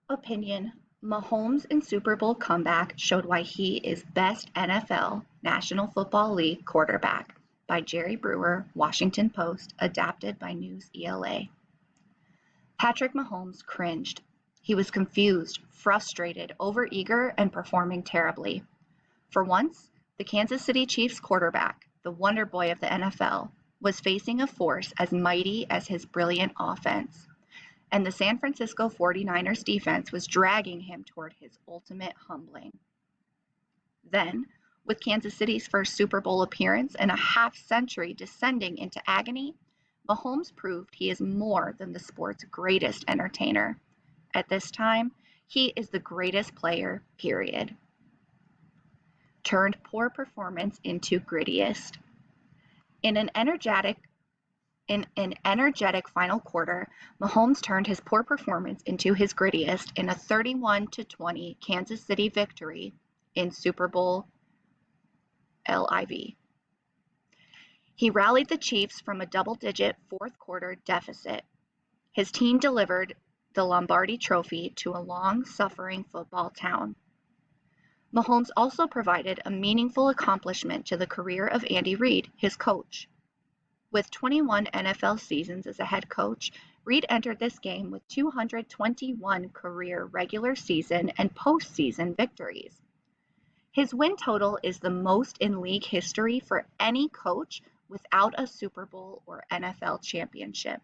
opinion, Mahomes' in Super Bowl comeback showed why he is best NFL National Football League quarterback by Jerry Brewer, Washington Post, adapted by News ELA. Patrick Mahomes cringed. He was confused, frustrated, overeager, and performing terribly. For once, the Kansas City Chiefs quarterback, the wonder boy of the NFL, was facing a force as mighty as his brilliant offense, and the San Francisco 49ers defense was dragging him toward his ultimate humbling. Then, with Kansas City's first Super Bowl appearance in a half-century descending into agony, Mahomes proved he is more than the sport's greatest entertainer. At this time, he is the greatest player, period. Turned poor performance into grittiest. In an energetic final quarter, Mahomes turned his poor performance into his grittiest in a 31-20 Kansas City victory in Super Bowl LIV. He rallied the Chiefs from a double-digit fourth-quarter deficit. His team delivered the Lombardi Trophy to a long-suffering football town. Mahomes also provided a meaningful accomplishment to the career of Andy Reid, his coach. With 21 NFL seasons as a head coach, Reid entered this game with 221 career regular season and postseason victories. His win total is the most in league history for any coach without a Super Bowl or NFL championship.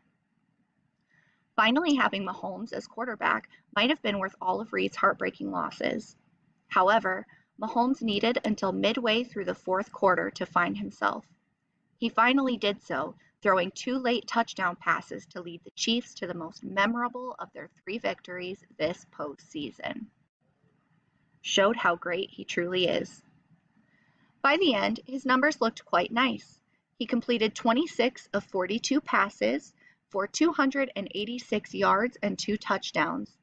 Finally having Mahomes as quarterback might have been worth all of Reid's heartbreaking losses. However, Mahomes needed until midway through the fourth quarter to find himself. He finally did so, throwing 2 late touchdown passes to lead the Chiefs to the most memorable of their 3 victories this postseason. Showed how great he truly is. By the end, his numbers looked quite nice. He completed 26 of 42 passes for 286 yards and 2 touchdowns.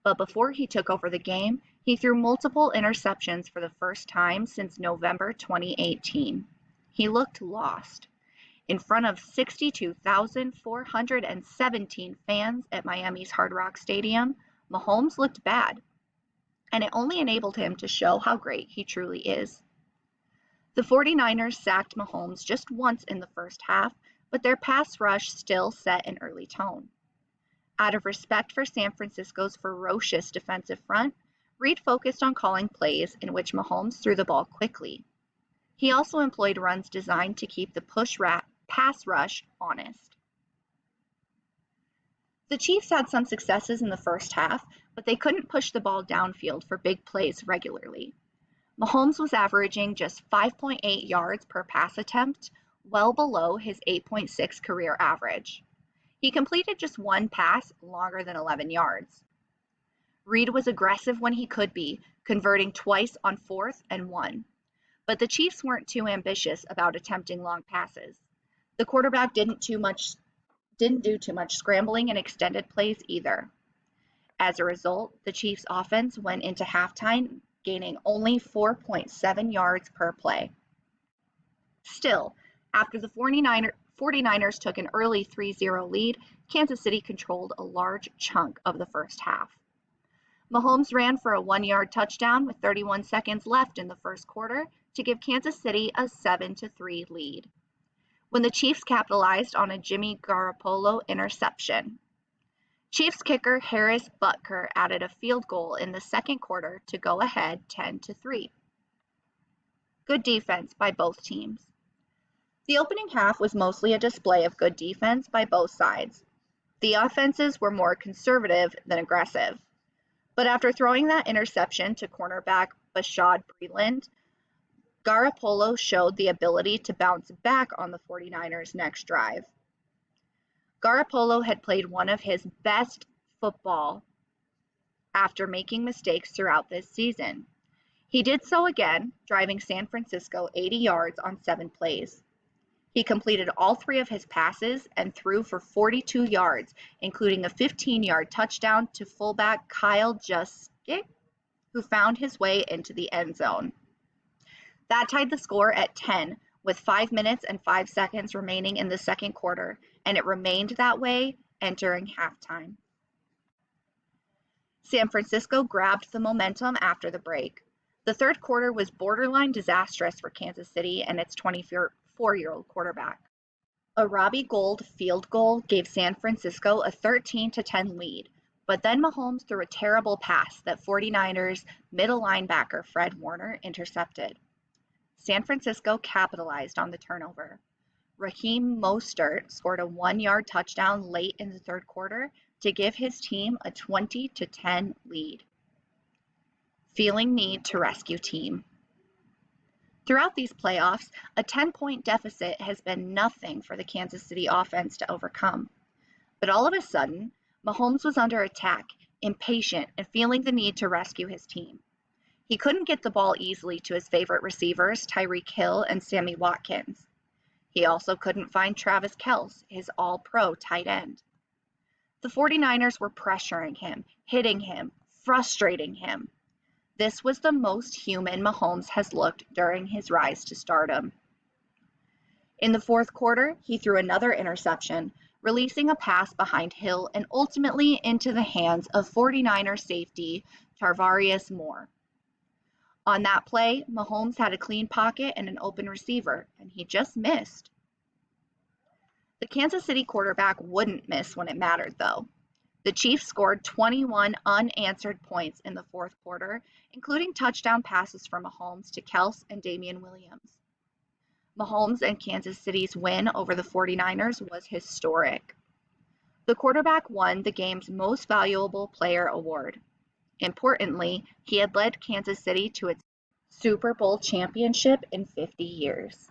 But before he took over the game, he threw multiple interceptions for the first time since November 2018. He looked lost. In front of 62,417 fans at Miami's Hard Rock Stadium, Mahomes looked bad, and it only enabled him to show how great he truly is. The 49ers sacked Mahomes just once in the first half, but their pass rush still set an early tone. Out of respect for San Francisco's ferocious defensive front, Reid focused on calling plays in which Mahomes threw the ball quickly. He also employed runs designed to keep the pass rush honest. The Chiefs had some successes in the first half, but they couldn't push the ball downfield for big plays regularly. Mahomes was averaging just 5.8 yards per pass attempt, well below his 8.6 career average. He completed just 1 pass longer than 11 yards. Reid was aggressive when he could be, converting twice on 4th and 1. But the Chiefs weren't too ambitious about attempting long passes. The quarterback didn't do too much scrambling and extended plays either. As a result, the Chiefs' offense went into halftime gaining only 4.7 yards per play. Still, after the 49ers took an early 3-0 lead, Kansas City controlled a large chunk of the first half. Mahomes ran for a 1-yard touchdown with 31 seconds left in the first quarter to give Kansas City a 7-3 lead, when the Chiefs capitalized on a Jimmy Garoppolo interception. Chiefs kicker Harris Butker added a field goal in the second quarter to go ahead 10-3. Good defense by both teams. The opening half was mostly a display of good defense by both sides. The offenses were more conservative than aggressive. But after throwing that interception to cornerback Bashaud Breeland, Garoppolo showed the ability to bounce back on the 49ers' next drive. Garoppolo had played one of his best football after making mistakes throughout this season. He did so again, driving San Francisco 80 yards on 7 plays. He completed all 3 of his passes and threw for 42 yards, including a 15-yard touchdown to fullback Kyle Juszczyk, who found his way into the end zone. That tied the score at 10, with 5 minutes and 5 seconds remaining in the second quarter, and it remained that way entering halftime. San Francisco grabbed the momentum after the break. The third quarter was borderline disastrous for Kansas City and its 24-year-old quarterback. A Robbie Gould field goal gave San Francisco a 13-10 lead, but then Mahomes threw a terrible pass that 49ers middle linebacker Fred Warner intercepted. San Francisco capitalized on the turnover. Raheem Mostert scored a 1-yard touchdown late in the third quarter to give his team a 20-10 lead. Feeling need to rescue team. Throughout these playoffs, a 10-point deficit has been nothing for the Kansas City offense to overcome. But all of a sudden, Mahomes was under attack, impatient, and feeling the need to rescue his team. He couldn't get the ball easily to his favorite receivers, Tyreek Hill and Sammy Watkins. He also couldn't find Travis Kelce, his all-pro tight end. The 49ers were pressuring him, hitting him, frustrating him. This was the most human Mahomes has looked during his rise to stardom. In the fourth quarter, he threw another interception, releasing a pass behind Hill and ultimately into the hands of 49er safety Tarvarius Moore. On that play, Mahomes had a clean pocket and an open receiver, and he just missed. The Kansas City quarterback wouldn't miss when it mattered, though. The Chiefs scored 21 unanswered points in the fourth quarter, including touchdown passes from Mahomes to Kelce and Damian Williams. Mahomes and Kansas City's win over the 49ers was historic. The quarterback won the game's Most Valuable Player award. Importantly, he had led Kansas City to its Super Bowl championship in 50 years.